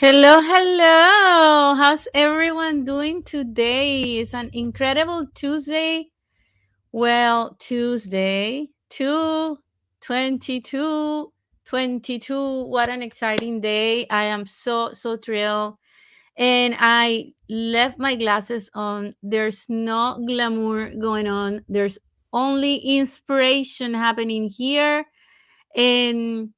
Hello, hello. How's everyone doing today? It's an incredible Tuesday. Well, Tuesday, 22. What an exciting day. I am so thrilled. And I left my glasses on. There's no glamour going on, there's only inspiration happening here. And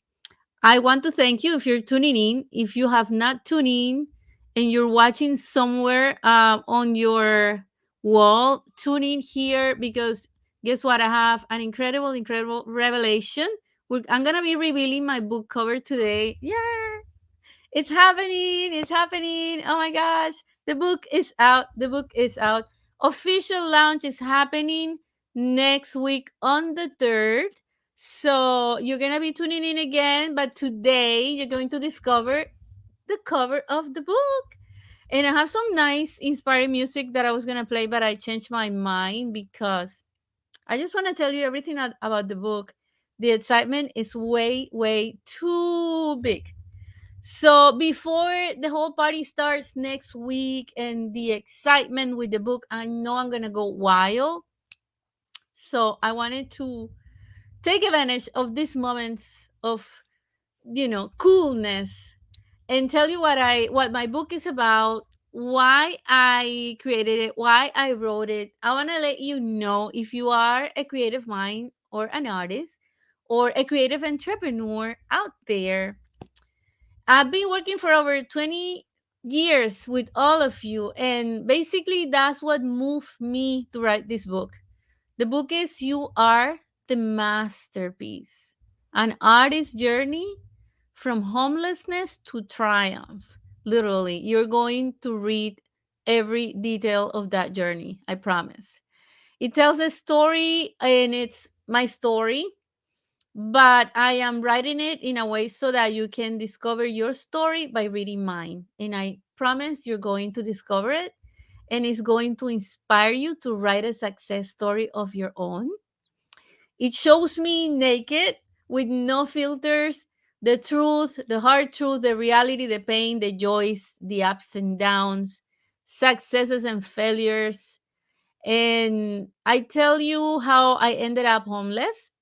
I want to thank you if you're tuning in. If you have not tuned in and you're watching somewhere on your wall, tune in here because guess what? I have an incredible revelation. I'm going to be revealing my book cover today. Yeah, it's happening. It's happening. Oh my gosh. The book is out. The book is out. Official launch is happening next week on the 3rd. So you're going to be tuning in again. But today you're going to discover the cover of the book. And I have some nice inspiring music that I was going to play, but I changed my mind because I just want to tell you everything about the book. The excitement is way too big. So before the whole party starts next week and the excitement with the book, I know I'm gonna go wild. So I wanted to take advantage of these moments of coolness and tell you what my book is about, why I created it, why I wrote it. I want to let you know if you are a creative mind or an artist or a creative entrepreneur out there. I've been working for over 20 years with all of you, and basically, that's what moved me to write this book. The book is You Are the Masterpiece, an artist's journey from homelessness to triumph. Literally, you're going to read every detail of that journey, I promise. It tells a story, and it's my story, but I am writing it in a way so that you can discover your story by reading mine. And I promise you're going to discover it and it's going to inspire you to write a success story of your own. It shows me naked with no filters, the truth, the hard truth, the reality, the pain, the joys, the ups and downs, successes and failures. And I tell you how I ended up homeless,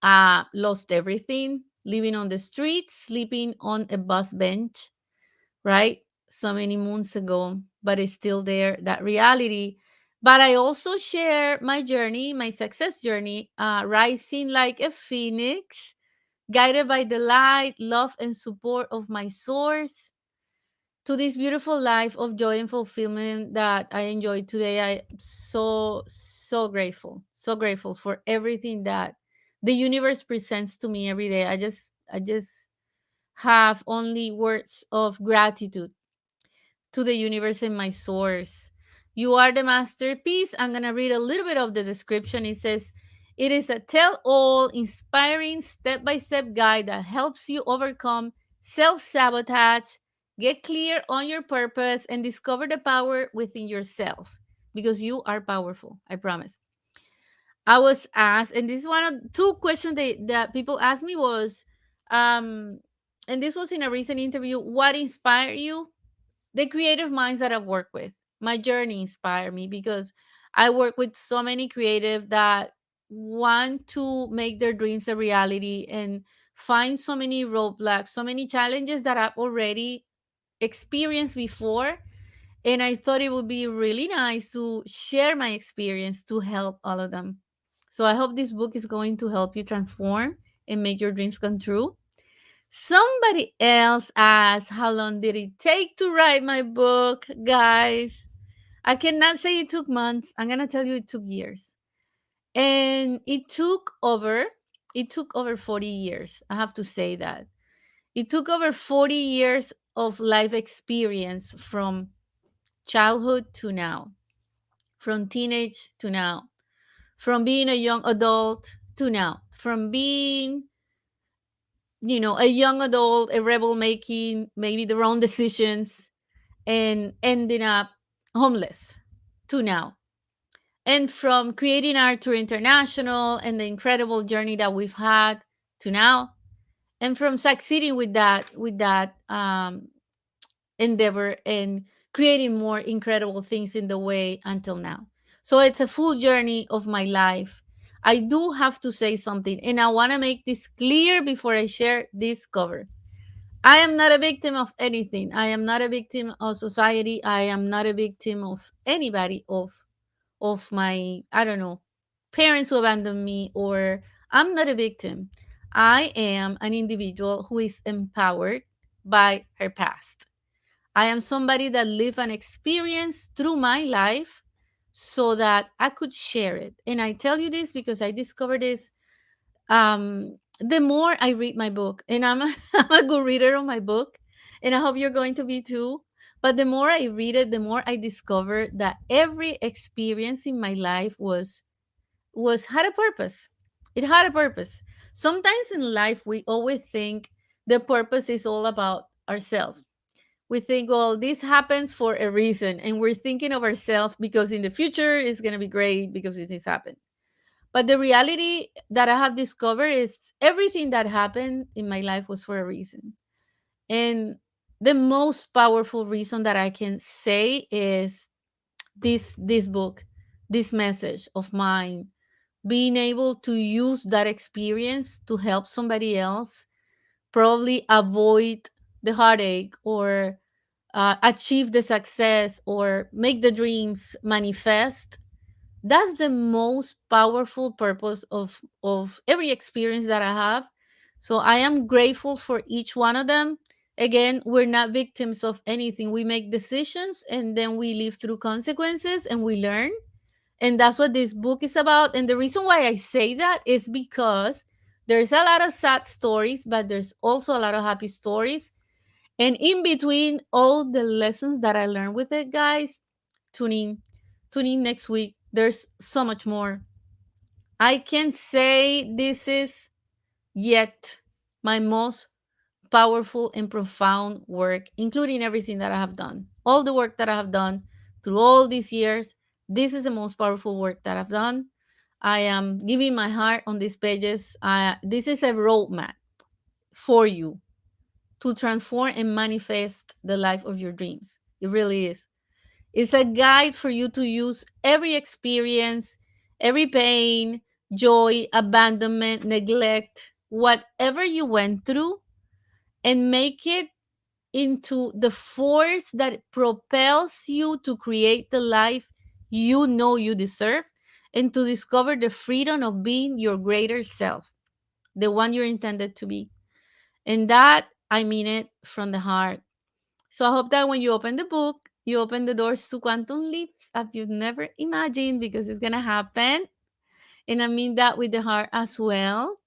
lost everything, living on the street, sleeping on a bus bench, right? So many months ago, but it's still there, that reality. But I also share my journey, my success journey, rising like a phoenix, guided by the light, love, and support of my source to this beautiful life of joy and fulfillment that I enjoy today. I so grateful for everything that the universe presents to me every day. I just have only words of gratitude to the universe and my source. You are the masterpiece. I'm going to read a little bit of the description. It says, it is a tell all, inspiring step by step guide that helps you overcome self sabotage, get clear on your purpose, and discover the power within yourself because you are powerful. I promise. I was asked, and this is one of two questions that people asked me was, um, and this was in a recent interview, what inspired you? The creative minds that I've worked with. My journey inspired me because I work with so many creative that want to make their dreams a reality and find so many roadblocks, so many challenges that I've already experienced before. And I thought it would be really nice to share my experience to help all of them. So I hope this book is going to help you transform and make your dreams come true. Somebody else asked, how long did it take to write my book? Guys, I cannot say it took months. I'm going to tell you it took years. And it took over 40 years. I have to say that. It took over 40 years of life experience from childhood to now, from teenage to now, from being a young adult to now, from being a young adult, a rebel making maybe the wrong decisions and ending up homeless to now. And from creating Arthur International and the incredible journey that we've had to now, and from succeeding with that endeavor and creating more incredible things in the way until now. So it's a full journey of my life. I do have to say something, and I want to make this clear before I share this cover. I am not a victim of anything. I am not a victim of society. I am not a victim of anybody, of my, I don't know, parents who abandoned me, or I'm not a victim. I am an individual who is empowered by her past. I am somebody that lived an experience through my life so that I could share it. And I tell you this because I discovered this the more I read my book, and I'm a good reader of my book, and I hope you're going to be too. But the more I read it, the more I discover that every experience in my life was had a purpose. It had a purpose. Sometimes in life we always think the purpose is all about ourselves. We think, well, this happens for a reason, and we're thinking of ourselves because in the future it's gonna be great because this happened. But the reality that I have discovered is everything that happened in my life was for a reason. And the most powerful reason that I can say is this book, this message of mine, being able to use that experience to help somebody else probably avoid the heartache, or achieve the success, or make the dreams manifest. That's the most powerful purpose of every experience that I have. So I am grateful for each one of them. Again, we're not victims of anything. We make decisions and then we live through consequences and we learn. And that's what this book is about. And the reason why I say that is because there's a lot of sad stories, but there's also a lot of happy stories. And in between all the lessons that I learned with it, guys, tune in. Tune in next week. There's so much more. I can say this is yet my most powerful and profound work, including everything that I have done. All the work that I have done through all these years, this is the most powerful work that I've done. I am giving my heart on these pages. This is a roadmap for you to transform and manifest the life of your dreams. It really is. It's a guide for you to use every experience, every pain, joy, abandonment, neglect, whatever you went through, and make it into the force that propels you to create the life you know you deserve, and to discover the freedom of being your greater self, the one you're intended to be. And that, I mean it from the heart. So I hope that when you open the book, you open the doors to quantum leaps as you've never imagined, because it's gonna happen. And I mean that with the heart as well.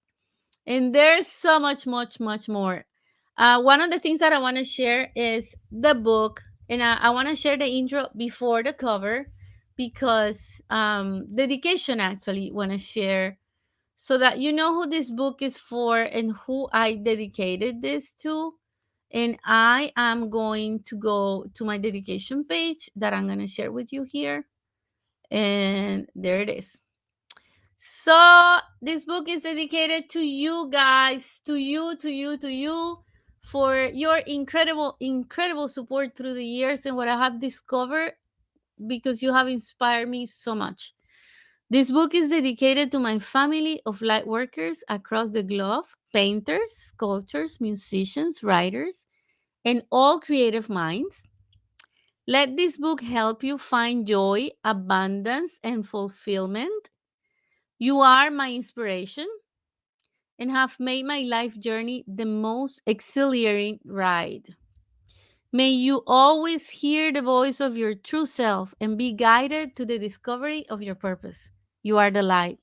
And there's so much, much, much more. One of the things that I want to share is the book, and I want to share the intro before the cover, because dedication actually want to share so that you know who this book is for and who I dedicated this to. And I am going to go to my dedication page that I'm going to share with you here. And there it is. So, this book is dedicated to you guys, to you, to you, to you, for your incredible, incredible support through the years and what I have discovered, because you have inspired me so much. This book is dedicated to my family of light workers across the globe, painters, sculptors, musicians, writers, and all creative minds. Let this book help you find joy, abundance, and fulfillment. You are my inspiration and have made my life journey the most exhilarating ride. May you always hear the voice of your true self and be guided to the discovery of your purpose. You are the light.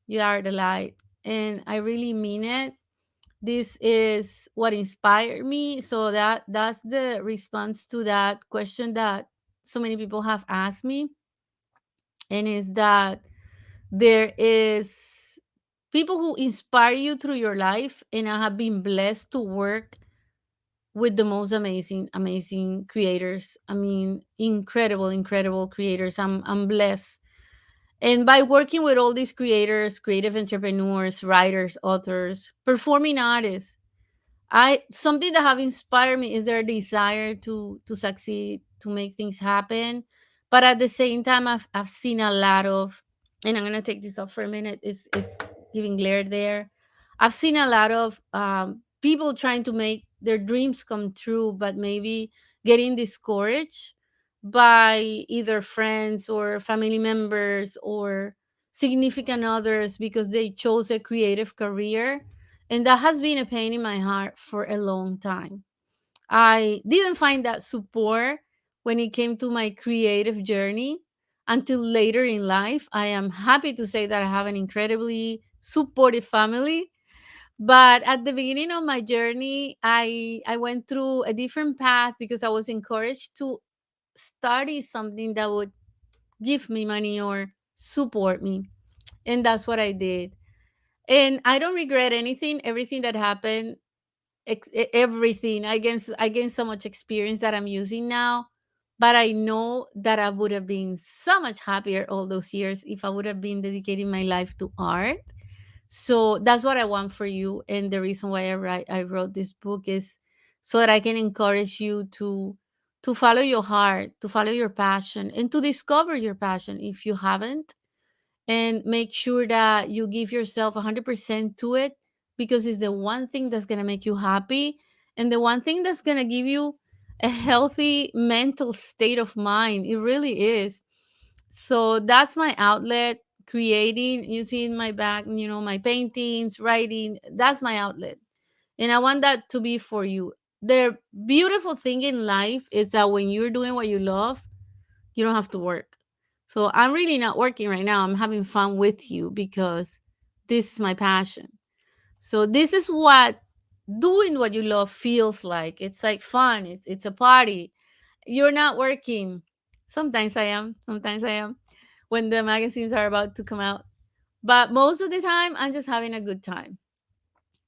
You are the light. And I really mean it. This is what inspired me. So that's the response to that question that so many people have asked me. And is that there is people who inspire you through your life, and I have been blessed to work with the most amazing, amazing creators. I mean, incredible, incredible creators. I'm blessed. And by working with all these creators, creative entrepreneurs, writers, authors, performing artists, I something that have inspired me is their desire to succeed, to make things happen. But at the same time, I've seen a lot of, and I'm gonna take this off for a minute. It's giving glare there. I've seen a lot of people trying to make their dreams come true, but maybe getting discouraged by either friends or family members or significant others because they chose a creative career, and that has been a pain in my heart for a long time. I didn't find that support when it came to my creative journey until later in life. I am happy to say that I have an incredibly supportive family. But at the beginning of my journey, I went through a different path because I was encouraged to study something that would give me money or support me. And that's what I did. And I don't regret anything. Everything that happened, everything. I gained so much experience that I'm using now. But I know that I would have been so much happier all those years if I would have been dedicating my life to art. So that's what I want for you. And the reason why I wrote this book is so that I can encourage you to follow your heart, to follow your passion, and to discover your passion if you haven't, and make sure that you give yourself 100% to it, because it's the one thing that's going to make you happy and the one thing that's going to give you a healthy mental state of mind. It really is. So that's my outlet, creating. You see in my back, my paintings, writing. That's my outlet. And I want that to be for you. The beautiful thing in life is that when you're doing what you love, you don't have to work. So I'm really not working right now. I'm having fun with you because this is my passion. So this is what doing what you love feels like. It's like fun. It's a party. You're not working. Sometimes I am. Sometimes I am when the magazines are about to come out. But most of the time, I'm just having a good time.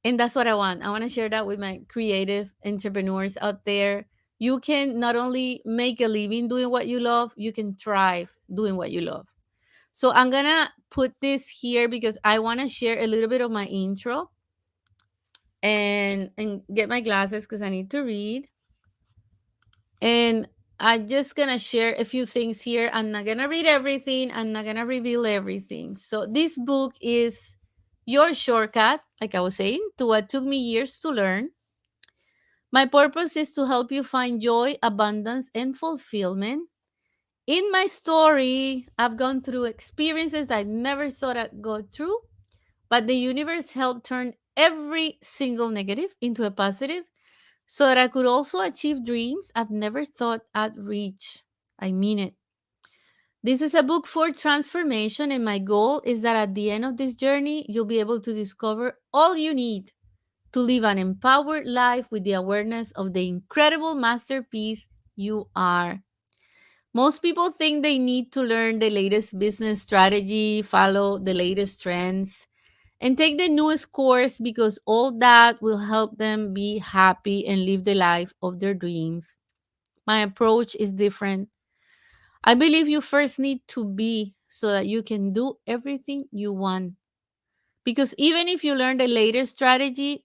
And that's what I want. I want to share that with my creative entrepreneurs out there. You can not only make a living doing what you love, you can thrive doing what you love. So I'm going to put this here because I want to share a little bit of my intro and get my glasses because I need to read. And I'm just going to share a few things here. I'm not going to read everything. I'm not going to reveal everything. So this book is your shortcut, like I was saying, to what took me years to learn. My purpose is to help you find joy, abundance, and fulfillment. In my story, I've gone through experiences I never thought I'd go through, but the universe helped turn every single negative into a positive so that I could also achieve dreams I've never thought I'd reach. I mean it. This is a book for transformation, and my goal is that at the end of this journey, you'll be able to discover all you need to live an empowered life with the awareness of the incredible masterpiece you are. Most people think they need to learn the latest business strategy, follow the latest trends, and take the newest course because all that will help them be happy and live the life of their dreams. My approach is different. I believe you first need to be so that you can do everything you want. Because even if you learn the latest strategy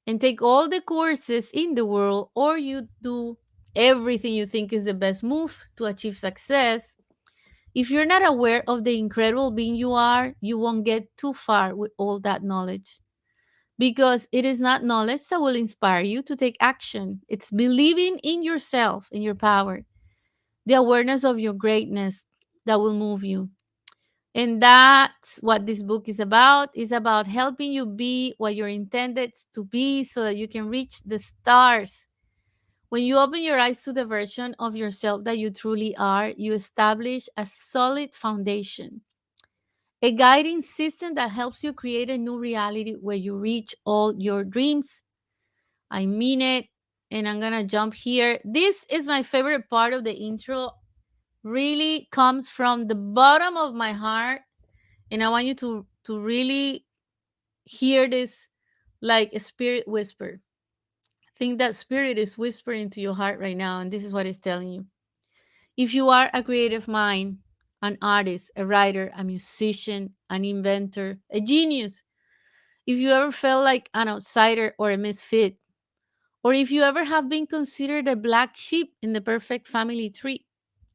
and take all the courses in the world, or you do everything you think is the best move to achieve success, if you're not aware of the incredible being you are, you won't get too far with all that knowledge. Because it is not knowledge that will inspire you to take action, it's believing in yourself, in your power, the awareness of your greatness that will move you. And that's what this book is about. It's about helping you be what you're intended to be so that you can reach the stars. When you open your eyes to the version of yourself that you truly are, you establish a solid foundation, a guiding system that helps you create a new reality where you reach all your dreams. I mean it. And I'm going to jump here. This is my favorite part of the intro. Really comes from the bottom of my heart, and I want you to really hear this like a spirit whisper. Think that spirit is whispering to your heart right now, and this is what it's telling you. If you are a creative mind, an artist, a writer, a musician, an inventor, a genius, if you ever felt like an outsider or a misfit, Or if you ever have been considered a black sheep in the perfect family tree,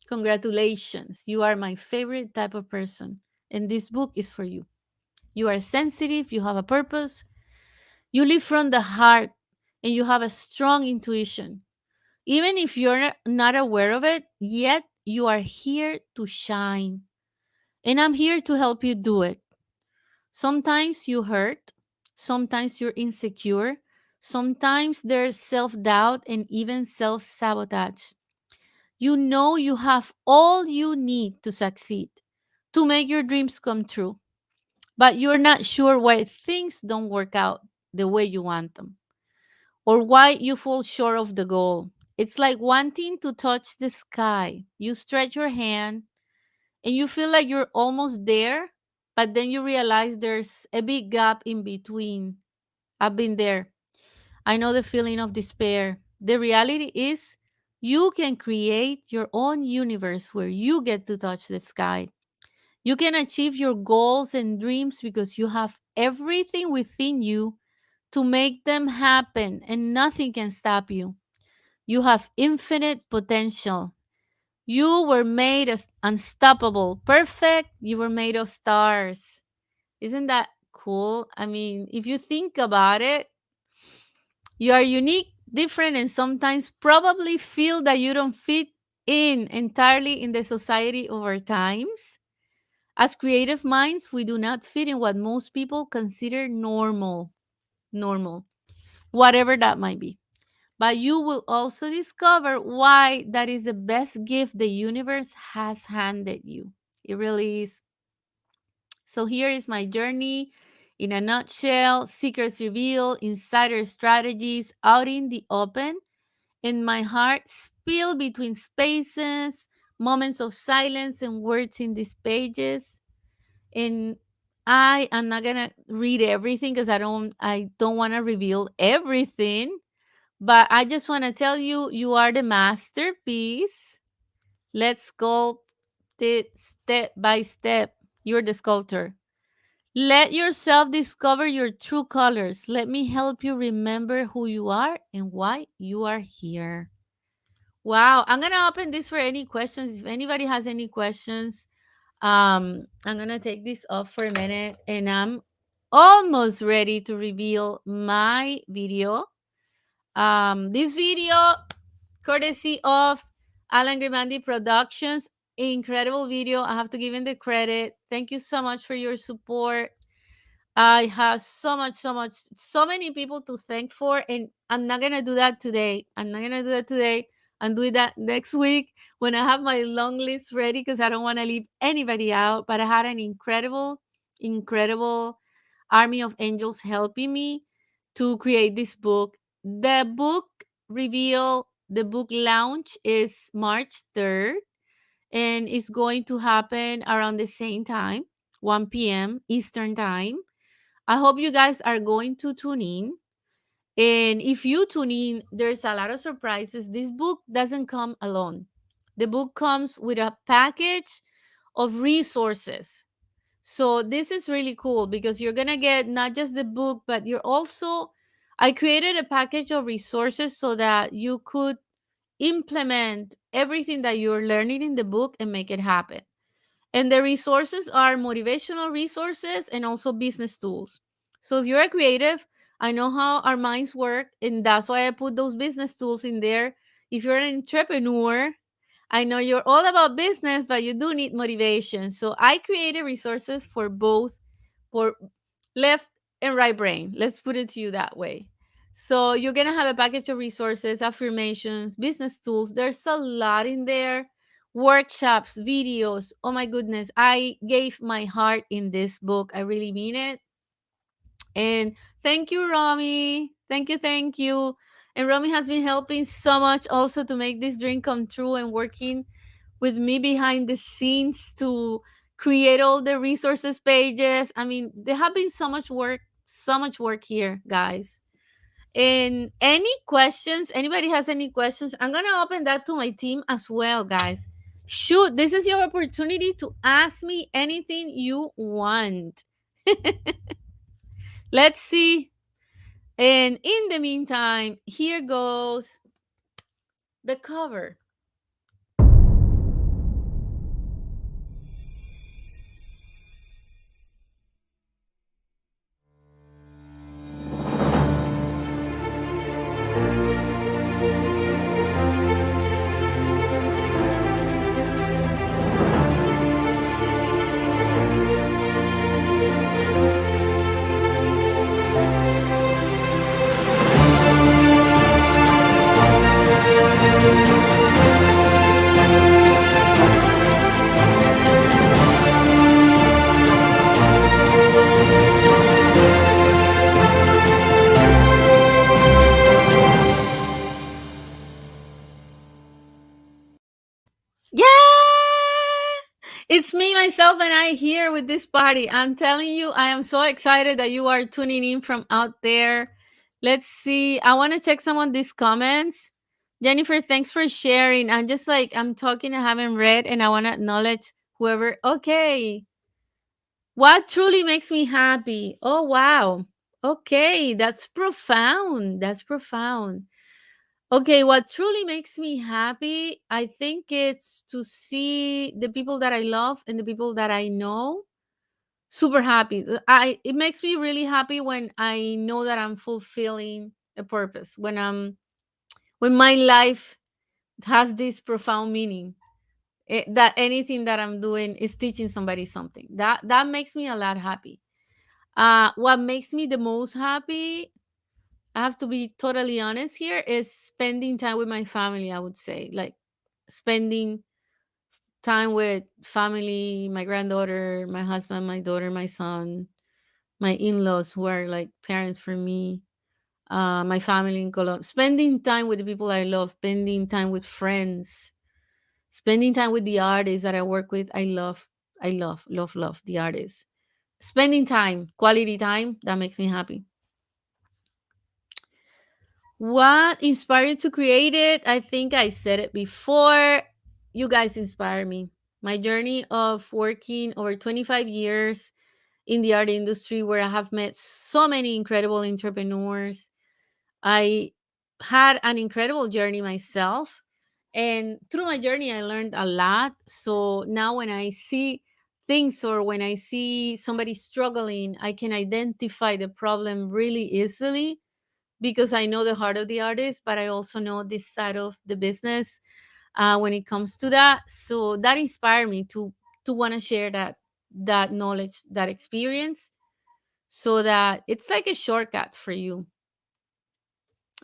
congratulations. You are my favorite type of person. And this book is for you. You are sensitive, you have a purpose, you live from the heart, and you have a strong intuition. Even if you're not aware of it, yet you are here to shine. And I'm here to help you do it. Sometimes you hurt, sometimes you're insecure, sometimes there's self doubt and even self sabotage. You know you have all you need to succeed, to make your dreams come true, but you're not sure why things don't work out the way you want them or why you fall short of the goal. It's like wanting to touch the sky. You stretch your hand and you feel like you're almost there, but then you realize there's a big gap in between. I've been there. I know the feeling of despair. The reality is, you can create your own universe where you get to touch the sky. You can achieve your goals and dreams because you have everything within you to make them happen, and nothing can stop you. You have infinite potential. You were made as unstoppable, perfect. You were made of stars. Isn't that cool? I mean, if you think about it, you are unique, different, and sometimes probably feel that you don't fit in entirely in the society of our times. As creative minds, we do not fit in what most people consider normal, whatever that might be. But you will also discover why that is the best gift the universe has handed you. It really is. So here is my journey in a nutshell: secrets revealed, insider strategies out in the open, and my heart spilled between spaces, moments of silence, and words in these pages. And I am not gonna read everything because I don't want to reveal everything. But I just want to tell you, you are the masterpiece. Let's sculpt it step by step. You're the sculptor. Let yourself discover your true colors. Let me help you remember who you are and why you are here. Wow. I'm going to open this for any questions. If anybody has any questions, I'm going to take this off for a minute, and I'm almost ready to reveal my video. This video, courtesy of Alan Grimandi Productions. Incredible video. I have to give him the credit. Thank you so much for your support. I have so many people to thank for, and I'm not gonna do that today. I'm not gonna do that today. I'm doing that next week when I have my long list ready because I don't want to leave anybody out. But I had an incredible army of angels helping me to create this book. The book reveal, the book launch is March 3rd, and it's going to happen around the same time, 1 p.m. Eastern time. I hope you guys are going to tune in. And if you tune in, there's a lot of surprises. This book doesn't come alone. The book comes with a package of resources. So this is really cool because you're going to get not just the book, but you're also, I created a package of resources so that you could implement everything that you're learning in the book and make it happen. And the resources are motivational resources and also business tools. So if you're a creative, I know how our minds work, and that's why I put those business tools in there. If you're an entrepreneur, I know you're all about business, but you do need motivation. So I created resources for both, for left and right brain. Let's put it to you that way. So you're going to have a package of resources, affirmations, business tools. There's a lot in there. Workshops, videos. Oh my goodness. I gave my heart in this book. I really mean it. And thank you, Romy. Thank you, thank you. And Romy has been helping so much also to make this dream come true and working with me behind the scenes to create all the resources pages. I mean, there have been so much work here, guys. And any questions, anybody has any questions, I'm going to open that to my team as well, guys. Shoot, this is your opportunity to ask me anything you want. Let's see. And in the meantime, here goes the cover. Yeah! It's me, myself, and I here with this party. I'm telling you, I am so excited that you are tuning in from out there. Let's see. I want to check some of these comments. Jennifer, thanks for sharing. I'm just like, I'm talking, I haven't read, and I want to acknowledge whoever. Okay. What truly makes me happy? Oh, wow. Okay. That's profound. That's profound. Okay, what truly makes me happy, I think it's to see the people that I love and the people that I know super happy. I It makes me really happy when I know that I'm fulfilling a purpose, when my life has this profound meaning, that anything that I'm doing is teaching somebody something. That makes me a lot happy. What makes me the most happy, I have to be totally honest here, is spending time with my family, I would say. Like spending time with family, my granddaughter, my husband, my daughter, my son, my in-laws who are like parents for me, my family in Colombia. Spending time with the people I love, spending time with friends, spending time with the artists that I work with. I love the artists. Spending time, quality time, that makes me happy. What inspired you to create it? I think I said it before. You guys inspire me. My journey of working over 25 years in the art industry, where I have met so many incredible entrepreneurs. I had an incredible journey myself. And through my journey, I learned a lot. So now when I see things or when I see somebody struggling, I can identify the problem really easily because I know the heart of the artist, but I also know this side of the business when it comes to that. So that inspired me to want to share that knowledge, that experience, so that it's like a shortcut for you.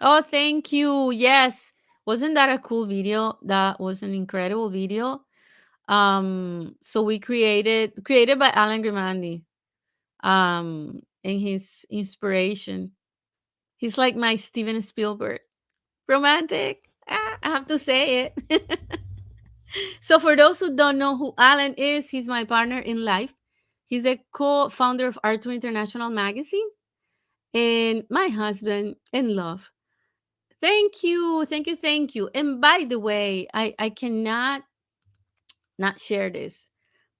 Oh, thank you. Yes, wasn't that a cool video? That was an incredible video. So we created by Alan Grimandi. And his inspiration. He's like my Steven Spielberg. Romantic. I have to say it. So, for those who don't know who Alan is, he's my partner in life. He's a co founder of Art to International magazine and my husband in love. Thank you. Thank you. Thank you. And by the way, I cannot not share this,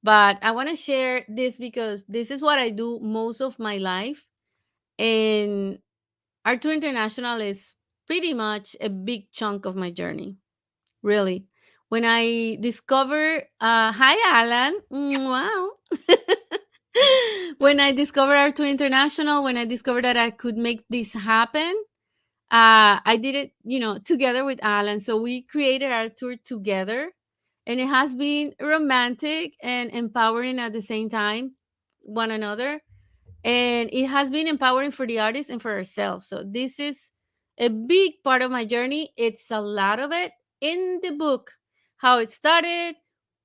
but I want to share this because this is what I do most of my life. And Art to International is pretty much a big chunk of my journey. Really. When I discover, hi Alan, wow. When I discovered R2 International, when I discovered that I could make this happen, I did it, together with Alan. So we created our tour together, and it has been romantic and empowering at the same time, one another. And it has been empowering for the artist and for ourselves. So this is a big part of my journey. It's a lot of it in the book, how it started,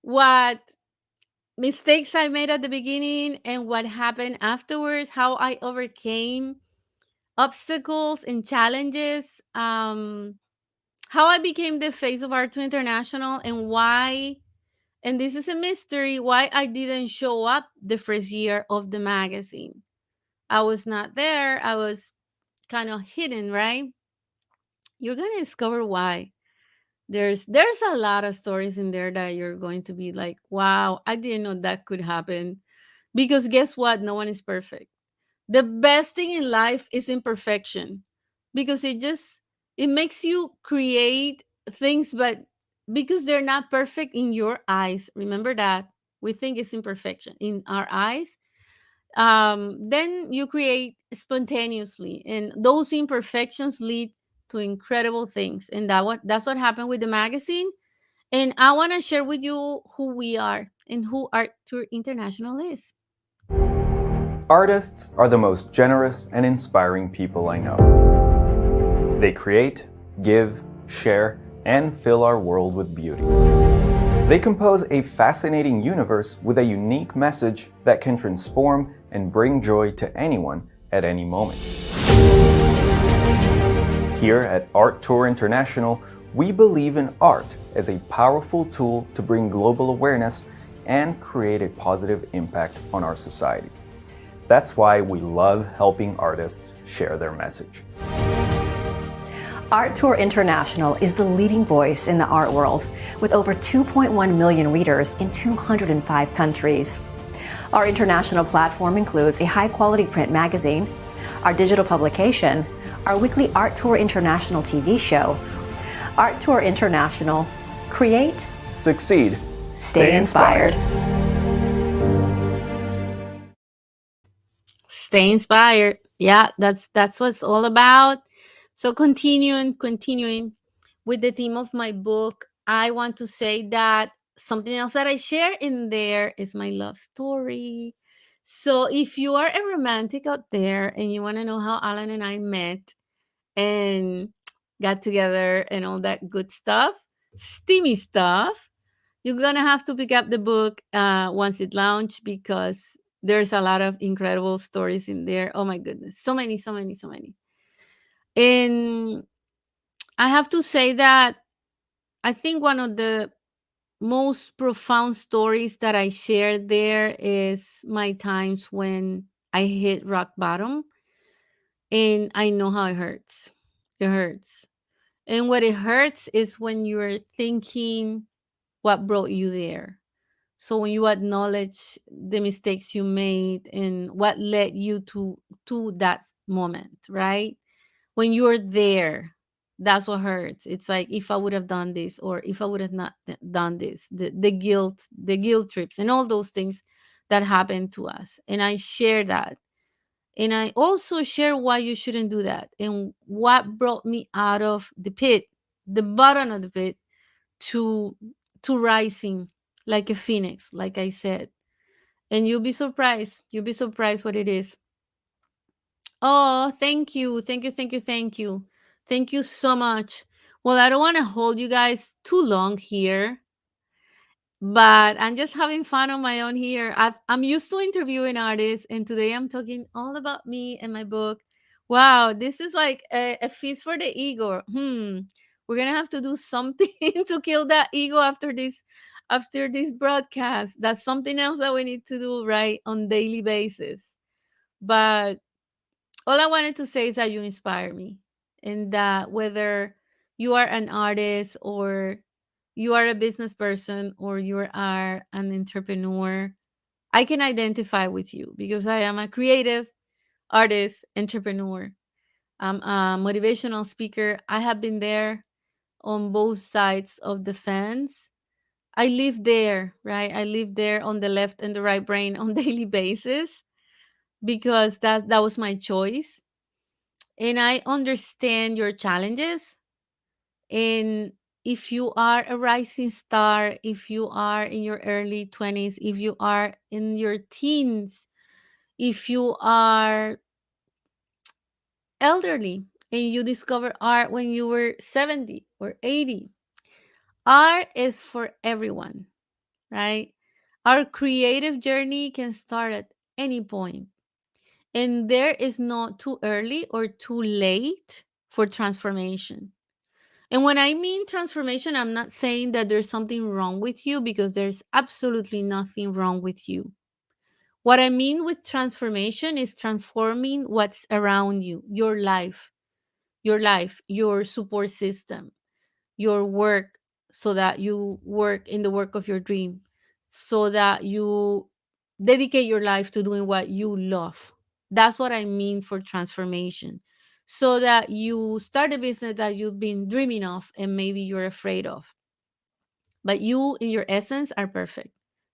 what mistakes I made at the beginning, and what happened afterwards, how I overcame obstacles and challenges, how I became the face of Art to International, and why, and this is a mystery, why I didn't show up the first year of the magazine. I was not there. I was kind of hidden, right? You're going to discover why. There's a lot of stories in there that you're going to be like, "Wow, I didn't know that could happen." Because guess what? No one is perfect. The best thing in life is imperfection, because it makes you create things, but because they're not perfect in your eyes, remember that we think it's imperfection in our eyes, then you create spontaneously, and those imperfections lead to incredible things. And that's what happened with the magazine. And I want to share with you who we are and who Art Tour International is. Artists are the most generous and inspiring people I know. They create, give, share, and fill our world with beauty. They compose a fascinating universe with a unique message that can transform and bring joy to anyone at any moment. Here at Art Tour International, we believe in art as a powerful tool to bring global awareness and create a positive impact on our society. That's why we love helping artists share their message. Art Tour International is the leading voice in the art world, with over 2.1 million readers in 205 countries. Our international platform includes a high-quality print magazine, our digital publication, our weekly Art Tour International TV show. Art Tour International. Create, Succeed, stay inspired. Stay inspired. Yeah, that's what it's all about. So continuing with the theme of my book, I want to say that something else that I share in there is my love story. So if you are a romantic out there and you want to know how Alan and I met and got together and all that good stuff, steamy stuff, you're gonna have to pick up the book once it launched, because there's a lot of incredible stories in there. Oh my goodness, so many, so many, so many. And I have to say that I think one of the most profound stories that I shared there is my times when I hit rock bottom, and I know how it hurts. It hurts. And what it hurts is when you're thinking what brought you there. So when you acknowledge the mistakes you made and what led you to that moment, right? When you're there, that's what hurts. It's like, if I would have done this, or if I would have not done this, the guilt trips and all those things that happen to us. And I share that. And I also share why you shouldn't do that and what brought me out of the pit, the bottom of the pit, to rising like a phoenix, like I said. And you'll be surprised. You'll be surprised what it is. Oh, thank you. Thank you. Thank you. Thank you. Thank you so much. Well, I don't want to hold you guys too long here, but I'm just having fun on my own here. I'm used to interviewing artists, and today I'm talking all about me and my book. Wow, this is like a feast for the ego. We're gonna have to do something to kill that ego after this broadcast. That's something else that we need to do right on daily basis. But all I wanted to say is that you inspire me, and that whether you are an artist, or you are a business person, or you are an entrepreneur, I can identify with you, because I am a creative artist, entrepreneur. I'm a motivational speaker. I have been there on both sides of the fence. I live there, right? I live there on the left and the right brain on daily basis, because that was my choice. And I understand your challenges. And if you are a rising star, if you are in your early 20s, if you are in your teens, if you are elderly and you discover art when you were 70 or 80, art is for everyone, right? Our creative journey can start at any point, and there is no too early or too late for transformation. And when I mean transformation, I'm not saying that there's something wrong with you, because there's absolutely nothing wrong with you. What I mean with transformation is transforming what's around you, your support system, your work, so that you work in the work of your dream, so that you dedicate your life to doing what you love. That's what I mean for transformation. So that you start a business that you've been dreaming of and maybe you're afraid of. But you, in your essence, are perfect.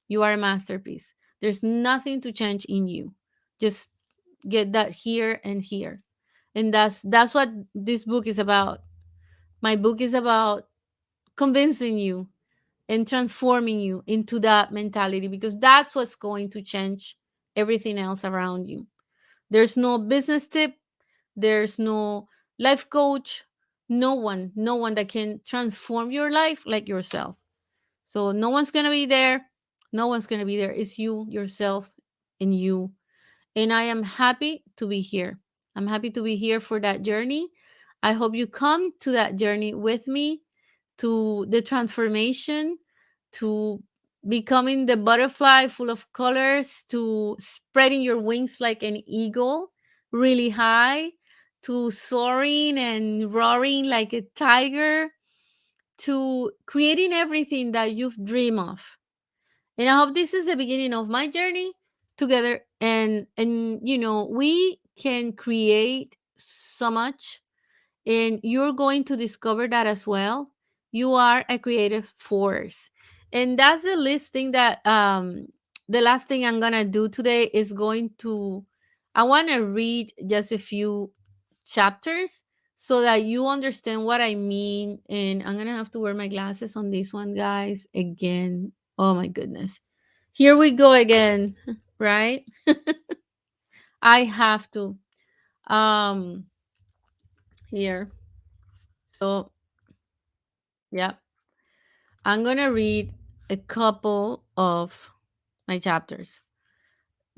You are a masterpiece. There's nothing to change in you. Just get that here and here. And that's what this book is about. My book is about convincing you and transforming you into that mentality, because that's what's going to change everything else around you. There's no business tip, there's no life coach, no one that can transform your life like yourself. So no one's going to be there. No one's going to be there. It's you, yourself, and you. And I am happy to be here. I'm happy to be here for that journey. I hope you come to that journey with me, to the transformation, to becoming the butterfly full of colors, to spreading your wings like an eagle really high, to soaring and roaring like a tiger, to creating everything that you've dreamed of. And I hope this is the beginning of my journey together. And we can create so much, and you're going to discover that as well. You are a creative force. And that's the least thing that the last thing I'm gonna do today is going to I want to read just a few chapters so that you understand what I mean. And I'm gonna have to wear my glasses on this one, guys, again. Oh my goodness, here we go again. Right, I have to here. So yeah, I'm going to read a couple of my chapters.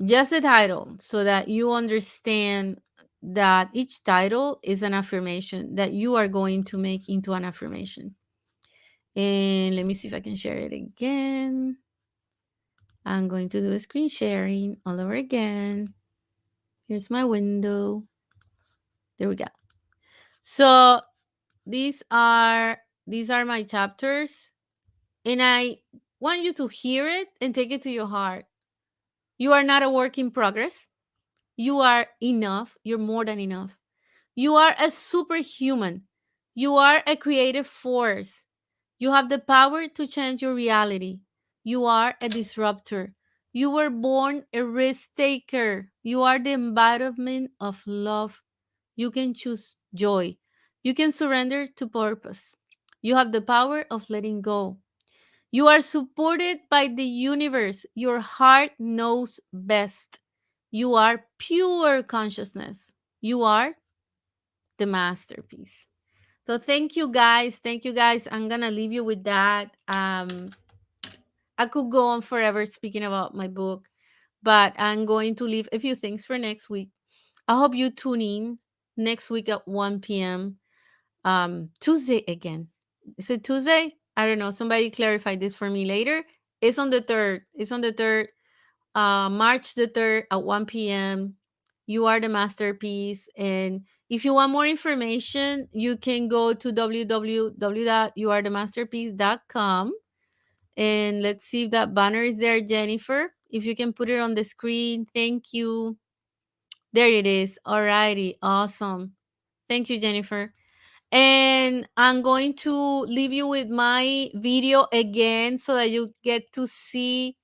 Just the title, so that you understand that each title is an affirmation that you are going to make into an affirmation. And let me see if I can share it again. I'm going to do a screen sharing all over again. Here's my window. There we go. So these are these are my chapters, and I want you to hear it and take it to your heart. You are not a work in progress. You are enough. You're more than enough. You are a superhuman. You are a creative force. You have the power to change your reality. You are a disruptor. You were born a risk taker. You are the embodiment of love. You can choose joy. You can surrender to purpose. You have the power of letting go. You are supported by the universe. Your heart knows best. You are pure consciousness. You are the masterpiece. So thank you guys. Thank you guys. I'm going to leave you with that. I could go on forever speaking about my book, but I'm going to leave a few things for next week. I hope you tune in next week at 1 p.m. Tuesday again. Is it Tuesday? I don't know. Somebody clarify this for me later. It's on the 3rd. It's on the 3rd. March the 3rd at 1 p.m. You are the masterpiece. And if you want more information, you can go to www.youarethemasterpiece.com. And let's see if that banner is there, Jennifer. If you can put it on the screen. Thank you. There it is. Alrighty. Awesome. Thank you, Jennifer. And I'm going to leave you with my video again so that you get to see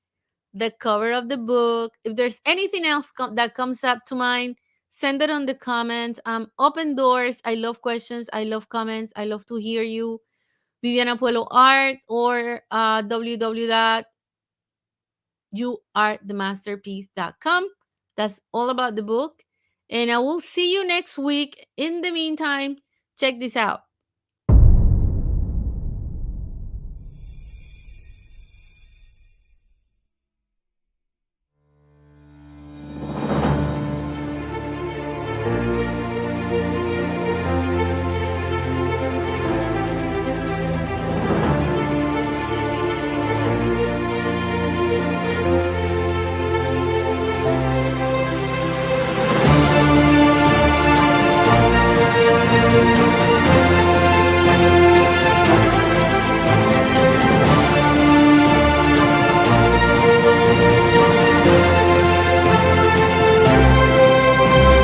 the cover of the book. If there's anything else that comes up to mind, send it on the comments. Open doors. I love questions. I love comments. I love to hear you. Viviana Puelo Art, or www.youarethemasterpiece.com. That's all about the book. And I will see you next week. In the meantime, check this out.